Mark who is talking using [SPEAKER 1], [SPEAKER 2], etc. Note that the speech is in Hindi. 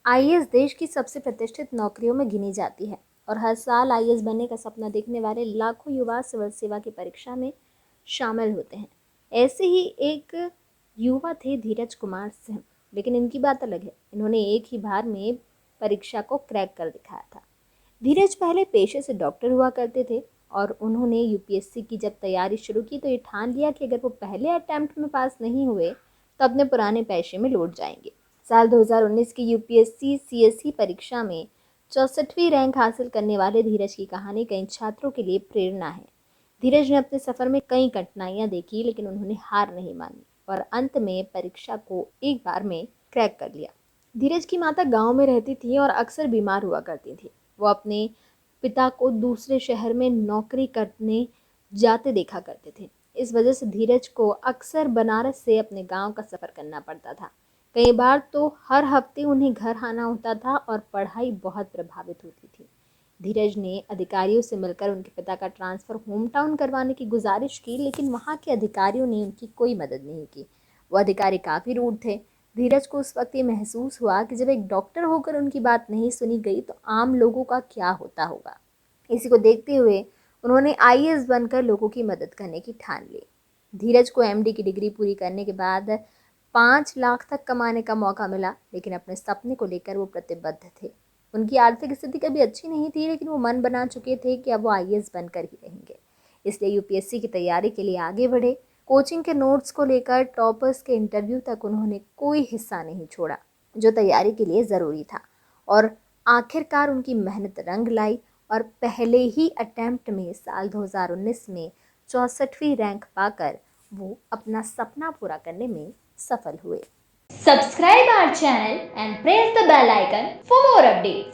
[SPEAKER 1] आईएएस देश की सबसे प्रतिष्ठित नौकरियों में गिनी जाती है और हर साल आईएएस बनने का सपना देखने वाले लाखों युवा सिविल सेवा की परीक्षा में शामिल होते हैं। ऐसे ही एक युवा थे धीरज कुमार सिंह, लेकिन इनकी बात अलग है। इन्होंने एक ही बार में परीक्षा को क्रैक कर दिखाया था। धीरज पहले पेशे से डॉक्टर हुआ करते थे और उन्होंने यूपीएससी की जब तैयारी शुरू की तो ये ठान लिया कि अगर वो पहले अटेम्प्ट में पास नहीं हुए तो अपने पुराने पेशे में लौट जाएंगे। साल 2019 की यूपीएससी सीएसई परीक्षा में 64वीं रैंक हासिल करने वाले धीरज की कहानी कई छात्रों के लिए प्रेरणा है। धीरज ने अपने सफर में कई कठिनाइयां देखी, लेकिन उन्होंने हार नहीं मानी और अंत में परीक्षा को एक बार में क्रैक कर लिया। धीरज की माता गांव में रहती थी और अक्सर बीमार हुआ करती थी। वो अपने पिता को दूसरे शहर में नौकरी करने जाते देखा करते थे। इस वजह से धीरज को अक्सर बनारस से अपने गांव का सफ़र करना पड़ता था। कई बार तो हर हफ्ते उन्हें घर आना होता था और पढ़ाई बहुत प्रभावित होती थी। धीरज ने अधिकारियों से मिलकर उनके पिता का ट्रांसफ़र होम टाउन करवाने की गुजारिश की, लेकिन वहाँ के अधिकारियों ने उनकी कोई मदद नहीं की। वो अधिकारी काफ़ी रूड थे। धीरज को उस वक्त ये महसूस हुआ कि जब एक डॉक्टर होकर उनकी बात नहीं सुनी गई तो आम लोगों का क्या होता होगा। इसी को देखते हुए उन्होंने आईएएस बनकर लोगों की मदद करने की ठान ली। धीरज को एमडी की डिग्री पूरी करने के बाद 5 लाख तक कमाने का मौका मिला, लेकिन अपने सपने को लेकर वो प्रतिबद्ध थे। उनकी आर्थिक स्थिति कभी अच्छी नहीं थी, लेकिन वो मन बना चुके थे कि अब वो आईएएस बनकर ही रहेंगे। इसलिए यूपीएससी की तैयारी के लिए आगे बढ़े। कोचिंग के नोट्स को लेकर टॉपर्स के इंटरव्यू तक उन्होंने कोई हिस्सा नहीं छोड़ा, जो तैयारी के लिए ज़रूरी था। और आखिरकार उनकी मेहनत रंग लाई और पहले ही अटेम्प्ट में साल 2019 में 64वीं रैंक पाकर वो अपना सपना पूरा करने में सफल हुए।
[SPEAKER 2] Subscribe our channel and press the bell icon for more updates.